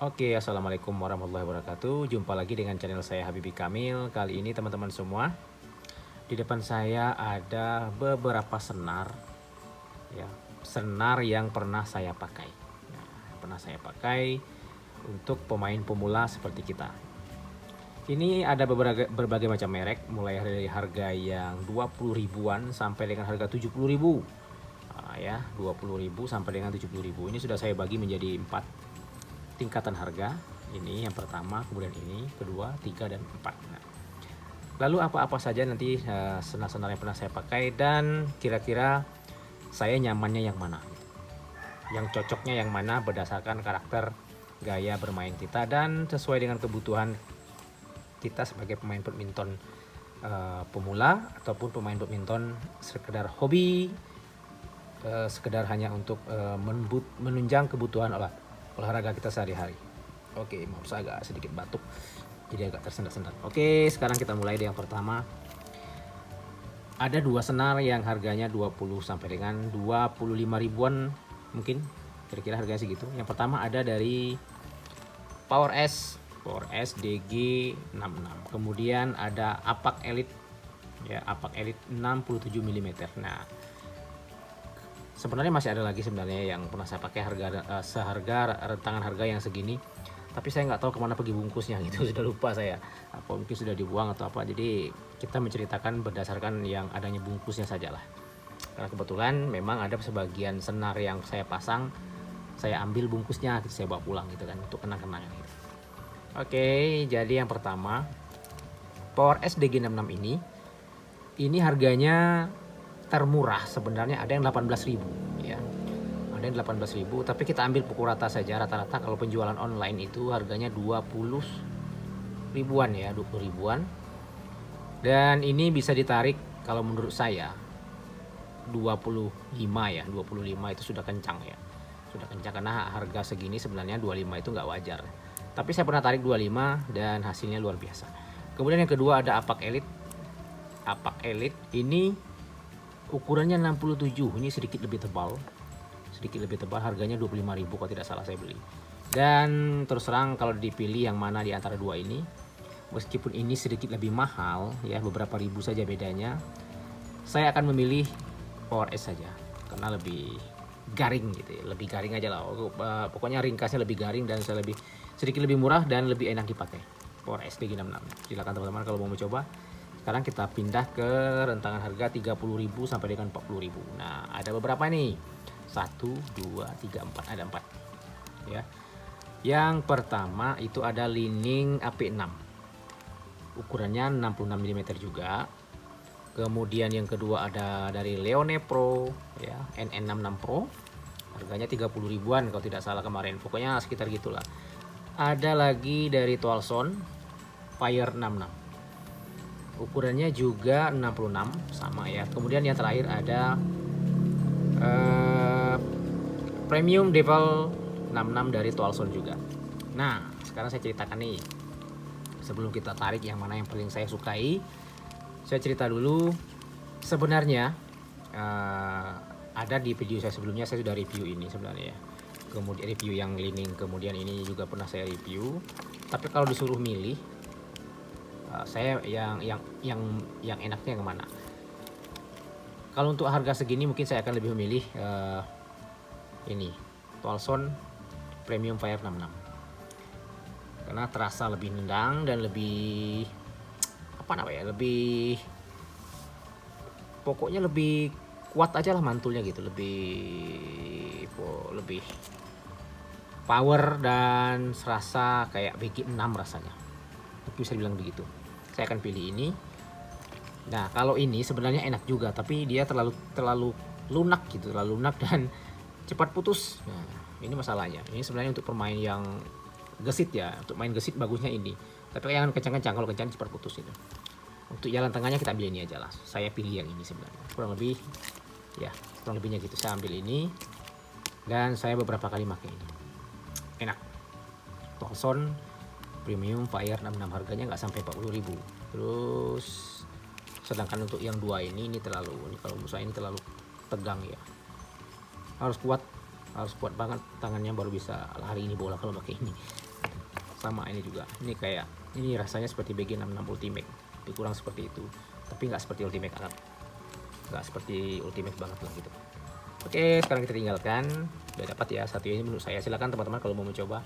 Oke, assalamualaikum warahmatullahi wabarakatuh. Jumpa lagi dengan channel saya Habibi Kamil. Kali ini teman-teman semua, di depan saya ada beberapa senar, ya, senar yang pernah saya pakai. Nah, pernah saya pakai untuk pemain pemula seperti kita. Ini ada berbagai macam merek, mulai dari harga yang 20 ribuan sampai dengan harga 70 ribu. Ya, 20 ribu sampai dengan 70 ribu. Ini sudah saya bagi menjadi 4 tingkatan harga. Ini yang pertama, kemudian ini, kedua, tiga, dan empat. Nah, lalu apa-apa saja nanti senar-senar yang pernah saya pakai dan kira-kira saya nyamannya yang mana, yang cocoknya yang mana berdasarkan karakter gaya bermain kita dan sesuai dengan kebutuhan kita sebagai pemain badminton pemula ataupun pemain badminton sekedar hobi, sekedar hanya untuk menunjang kebutuhan olahraga kita sehari-hari. Oke, maaf saya agak sedikit batuk, jadi agak tersendat-sendat. Oke, sekarang kita mulai dari yang pertama. Ada dua senar yang harganya 20 sampai dengan 25 ribuan mungkin, kira-kira harganya segitu. Yang pertama ada dari Power S DG66. Kemudian ada Apak Elite, ya, Apak Elite 67 mm. Nah, sebenarnya masih ada lagi sebenarnya yang pernah saya pakai seharga rentangan harga yang segini, tapi saya nggak tahu kemana pergi bungkusnya gitu. Sudah lupa saya, apa mungkin sudah dibuang atau apa. Jadi kita menceritakan berdasarkan yang adanya bungkusnya sajalah, karena kebetulan memang ada sebagian senar yang saya pasang, saya ambil bungkusnya gitu, saya bawa pulang gitu kan, untuk kenang-kenangan gitu. Oke, jadi yang pertama Power SDG66 ini harganya termurah sebenarnya, ada yang 18.000 ya. Ada yang 18.000, tapi kita ambil pukul rata saja. Rata-rata kalau penjualan online itu harganya 20 ribuan ya, 20 ribuan. Dan ini bisa ditarik kalau menurut saya 25 ya, 25 itu sudah kencang ya. Sudah kencang karena harga segini sebenarnya 25 itu nggak wajar. Tapi saya pernah tarik 25 dan hasilnya luar biasa. Kemudian yang kedua ada Apak Elite. Apak Elite ini ukurannya 67, ini sedikit lebih tebal. Sedikit lebih tebal, harganya 25.000 kalau tidak salah saya beli. Dan terus terang kalau dipilih yang mana di antara dua ini, meskipun ini sedikit lebih mahal ya, beberapa ribu saja bedanya, saya akan memilih Power S saja karena lebih garing gitu ya, lebih garing aja lah. Pokoknya ringkasnya lebih garing dan saya sedikit lebih murah dan lebih enak dipakai. Power S DG66. Silakan teman-teman kalau mau mencoba. Sekarang kita pindah ke rentangan harga 30.000 sampai dengan 40.000. Nah, ada beberapa nih. 1 2 3 4, ada 4. Ya. Yang pertama itu ada Li-Ning AP6. Ukurannya 66 mm juga. Kemudian yang kedua ada dari Leone Pro ya, NN66 Pro. Harganya 30 ribuan kalau tidak salah kemarin. Pokoknya sekitar gitulah. Ada lagi dari Twalson Fire 66. Ukurannya juga 66 sama ya. Kemudian yang terakhir ada Premium Devil 66 dari Twalson juga. Nah, sekarang saya ceritakan nih. Sebelum kita tarik yang mana yang paling saya sukai, saya cerita dulu. Sebenarnya ada di video saya sebelumnya, saya sudah review ini sebenarnya ya. Kemudian review yang Li-Ning, kemudian ini juga pernah saya review. Tapi kalau disuruh milih, saya yang enaknya yang mana? Kalau untuk harga segini mungkin saya akan lebih memilih ini Twalson Premium Fire 66 karena terasa lebih nendang dan lebih lebih, pokoknya lebih kuat aja lah mantulnya gitu, lebih power dan serasa kayak BG6 rasanya, bisa dibilang begitu. Saya akan pilih ini. Nah, kalau ini sebenarnya enak juga, tapi dia terlalu lunak gitu, terlalu lunak dan cepat putus. Nah, ini masalahnya. Ini sebenarnya untuk permain yang gesit ya, untuk main gesit bagusnya ini. Tapi jangan kencang-kencang, kalau kencang cepat putus itu. Untuk jalan tengahnya kita ambil ini aja lah. Saya pilih yang ini sebenarnya. Kurang lebih ya, kurang lebihnya gitu. Saya ambil ini dan saya beberapa kali pakai ini. Enak. Twalson Premium Fire 66, harganya nggak sampai 40.000. Terus sedangkan untuk yang dua ini terlalu, kalau menurut saya ini terlalu tegang ya. Harus kuat banget tangannya baru bisa lari ini bola kalau pakai ini. sama ini juga. Ini rasanya seperti BG66 Ultimate, lebih kurang seperti itu, tapi nggak seperti Ultimate banget, nggak seperti Ultimate banget lah gitu. Oke, sekarang kita tinggalkan. Udah dapat ya satu ini menurut saya. Silakan teman-teman kalau mau mencoba.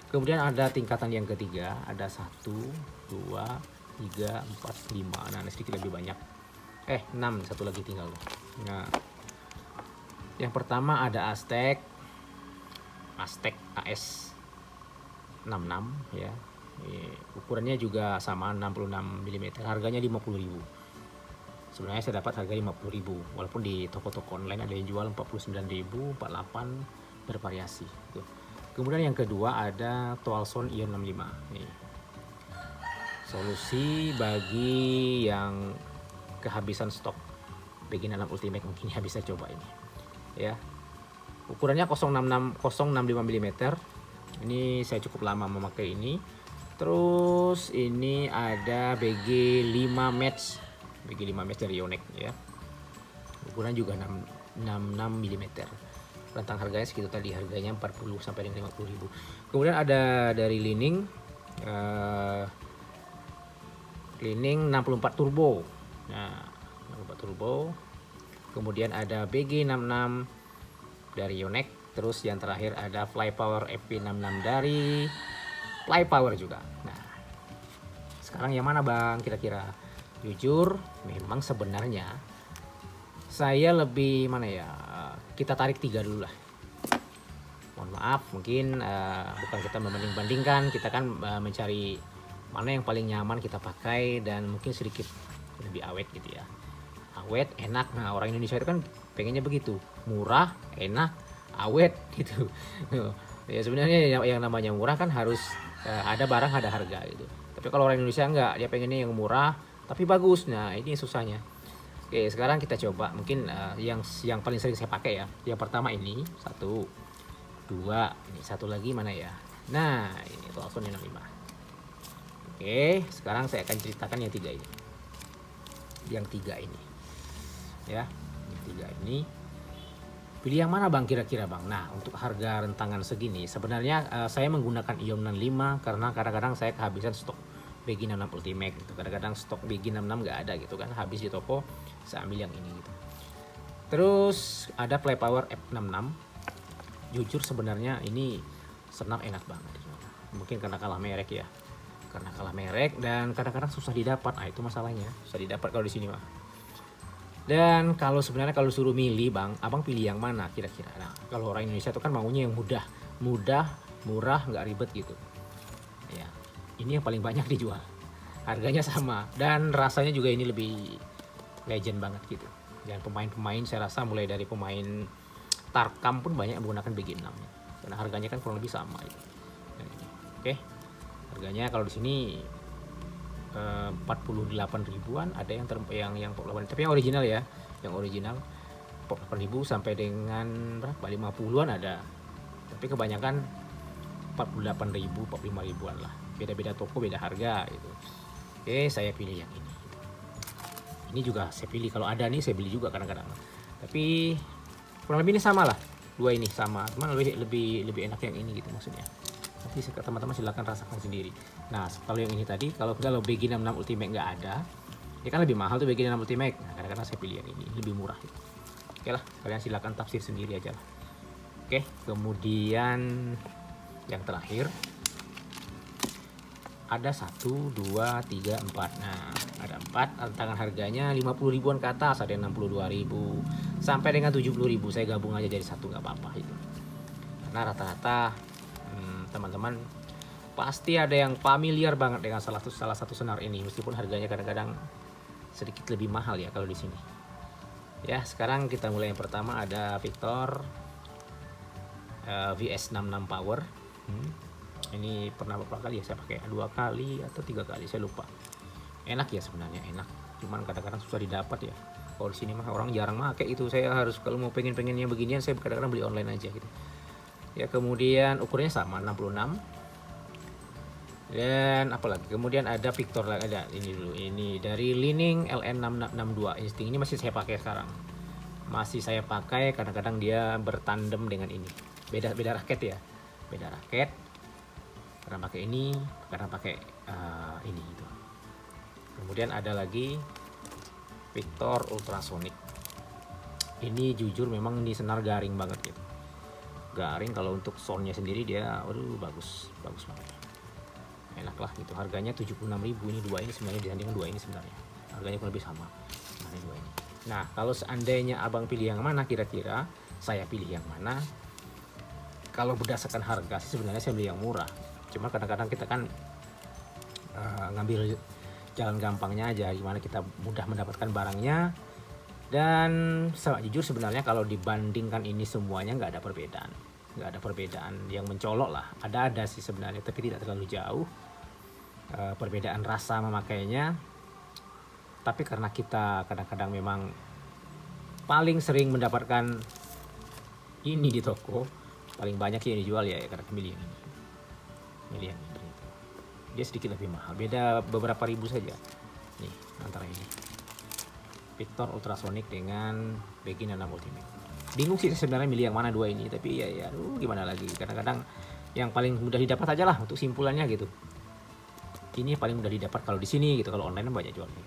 Kemudian ada tingkatan yang ketiga, ada 1, 2, 3, 4, 5. Nah, ini sedikit lebih banyak. 6, satu lagi tinggal. Nah, yang pertama ada Aztec AS 66 ya. Ukurannya juga sama 66 mm. Harganya 50.000. Sebenarnya saya dapat harga 50.000, walaupun di toko-toko online ada yang jual 49.000, 48, bervariasi gitu. Kemudian yang kedua ada Toalson Ion 65. Nih. Solusi bagi yang kehabisan stok BG66 Ultimate, mungkin ya bisa coba ini. Ya. Ukurannya 065 mm. Ini saya cukup lama memakai ini. Terus ini ada BG5 Match. BG5 Match dari Yonex ya. Ukuran juga 66 mm. Rentang harganya segitu tadi, harganya 40 sampai dengan 50.000. Kemudian ada dari Li-Ning 64 Turbo. Nah, 64 Turbo. Kemudian ada BG66 dari Yonex. Terus yang terakhir ada Flypower FP66 dari Flypower juga. Nah, sekarang yang mana Bang kira-kira? Jujur, memang sebenarnya saya lebih mana ya? Kita tarik 3 dulu lah. Mohon maaf, mungkin bukan kita membanding-bandingkan, kita kan mencari mana yang paling nyaman kita pakai dan mungkin sedikit lebih awet gitu ya. Awet, enak. Nah, orang Indonesia itu kan pengennya begitu, murah, enak, awet gitu. Ya sebenarnya yang namanya murah kan harus ada barang ada harga gitu. Tapi kalau orang Indonesia enggak, dia pengennya yang murah tapi bagus. Nah, ini susahnya. Oke, sekarang kita coba mungkin yang paling sering saya pakai ya. Yang pertama ini 1, 2, ini satu lagi mana ya? Nah, ini Toalson 65. Oke, sekarang saya akan ceritakan yang 3 ini. Yang 3 ini. Ya, yang 3 ini. Pilih yang mana Bang kira-kira Bang? Nah, untuk harga rentangan segini sebenarnya saya menggunakan Ion 65 karena kadang-kadang saya kehabisan stok BG66 Ultimate gitu. Kadang-kadang stok BG66 nggak ada gitu kan, habis di toko, saya ambil yang ini gitu. Terus ada Flypower F66. Jujur sebenarnya ini senang enak banget. Mungkin karena kalah merek ya. Karena kalah merek dan kadang-kadang susah didapat. Nah, itu masalahnya. Susah didapat kalau di sini mah. Dan kalau sebenarnya kalau suruh milih Bang, Abang pilih yang mana kira-kira? Nah, kalau orang Indonesia itu kan maunya yang mudah, murah, nggak ribet gitu. Ya, ini yang paling banyak dijual. Harganya sama dan rasanya juga ini lebih legend banget gitu. Dan pemain-pemain saya rasa mulai dari pemain Tarkam pun banyak menggunakan BG6 karena harganya kan kurang lebih sama gitu. Nah, ini. Oke. Harganya kalau di sini 48 ribuan, ada yang 48, tapi yang original ya, yang original 48 ribu sampai dengan berapa 50-an ada, tapi kebanyakan 48 ribu 45 ribuan lah, beda-beda toko beda harga gitu. Oke, saya pilih yang ini juga saya pilih, kalau ada nih saya beli juga kadang-kadang, tapi kurang lebih ini sama lah, dua ini sama, cuman lebih enak yang ini gitu maksudnya. Nanti teman-teman silahkan rasakan sendiri. Nah, kalau yang ini tadi, kalau BG66 Ultimate nggak ada, ini kan lebih mahal tuh BG66 Ultimate. Nah, kadang-kadang saya pilih yang ini, lebih murah gitu. Oke lah, kalian silahkan tafsir sendiri aja lah. Oke, kemudian yang terakhir ada 1, 2, 3, 4. Nah, ada 4, tangan harganya 50 ribuan ke atas, ada yang 62 ribu sampai dengan 70 ribu. Saya gabung aja jadi satu nggak apa-apa itu. Karena rata-rata teman-teman pasti ada yang familiar banget dengan salah satu senar ini, meskipun harganya kadang-kadang sedikit lebih mahal ya kalau di sini. Ya, sekarang kita mulai. Yang pertama ada Victor VS66 Power. Ini pernah beberapa kali ya saya pakai, 2 kali atau 3 kali saya lupa. Enak ya sebenarnya, enak. Cuman kadang-kadang susah didapat ya. Kalau di sini mah orang jarang pakai itu. Saya harus kalau mau pengennya beginian saya kadang-kadang beli online aja gitu. Ya, kemudian ukurannya sama 66. Dan apalagi kemudian ada Victor lagi, ada ini dulu, ini dari Li-Ning LN662 Instinct. Ini masih saya pakai sekarang, masih saya pakai, kadang-kadang dia bertandem dengan ini, beda raket ya, beda raket. kadang pakai ini, kadang pakai ini gitu. Kemudian ada lagi Victor Ultrasonic. Ini jujur memang ini senar garing banget gitu. Garing, kalau untuk soundnya sendiri dia waduh bagus banget. Enak lah gitu. Harganya 76.000. Ini dua ini sebenarnya dibandingkan dua ini sebenarnya harganya kurang lebih sama. Nah, ini dua ini. Nah, kalau seandainya abang pilih yang mana, kira-kira saya pilih yang mana? Kalau berdasarkan harga sih sebenarnya saya beli yang murah. Cuma kadang-kadang kita kan ngambil jalan gampangnya aja, gimana kita mudah mendapatkan barangnya. Dan jujur sebenarnya kalau dibandingkan ini semuanya nggak ada perbedaan yang mencolok lah. Ada sih sebenarnya, tapi tidak terlalu jauh perbedaan rasa memakainya. Tapi karena kita kadang-kadang memang paling sering mendapatkan ini di toko, paling banyak yang dijual ya karena milih yang ini. Dia sedikit lebih mahal, beda beberapa ribu saja nih antara ini Victor Ultrasonic dengan Begin Nano Ultimate. Bingung sih sebenarnya milih yang mana dua ini, tapi ya gimana lagi, kadang-kadang yang paling mudah didapat aja lah untuk simpulannya gitu. Ini paling mudah didapat kalau di sini gitu, kalau online banyak jualnya.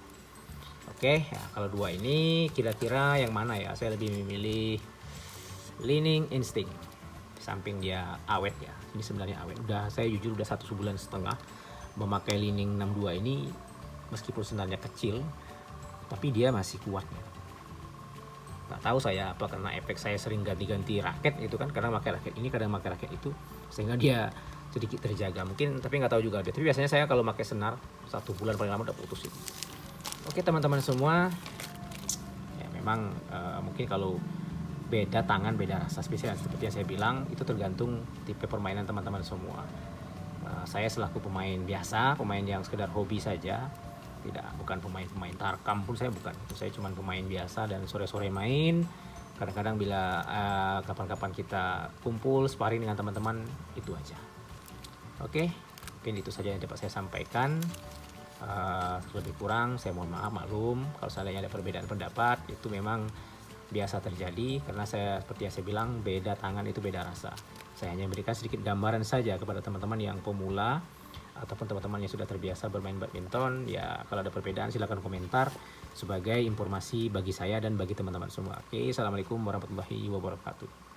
Oke, ya, kalau dua ini kira-kira yang mana ya? Saya lebih memilih Li-Ning Instinct. Samping dia awet ya, ini sebenarnya awet. Saya jujur udah 1,5 bulan memakai Li-Ning 62 ini, meskipun sebenarnya kecil, tapi dia masih kuat ya. Nggak tahu saya apa karena efek saya sering ganti-ganti raket itu kan, kadang pakai raket ini, kadang pakai raket itu, sehingga dia sedikit terjaga mungkin, tapi nggak tahu juga deh. Tapi biasanya saya kalau pakai senar 1 bulan paling lama udah putus itu. Oke teman-teman semua, ya memang mungkin kalau beda tangan beda rasa, spesial seperti yang saya bilang, itu tergantung tipe permainan teman-teman semua. Saya selaku pemain biasa, pemain yang sekedar hobi saja, bukan pemain tarkam pun saya bukan. Saya cuma pemain biasa dan sore-sore main. Kadang-kadang bila kapan-kapan kita kumpul sparring dengan teman-teman, itu aja. Oke, mungkin itu saja yang dapat saya sampaikan. Lebih kurang saya mohon maaf, maklum kalau seandainya ada perbedaan pendapat, itu memang biasa terjadi karena seperti yang saya bilang, beda tangan itu beda rasa. Saya hanya memberikan sedikit gambaran saja kepada teman-teman yang pemula ataupun teman-teman yang sudah terbiasa bermain badminton. Ya kalau ada perbedaan silahkan komentar sebagai informasi bagi saya dan bagi teman-teman semua. Oke, assalamualaikum warahmatullahi wabarakatuh.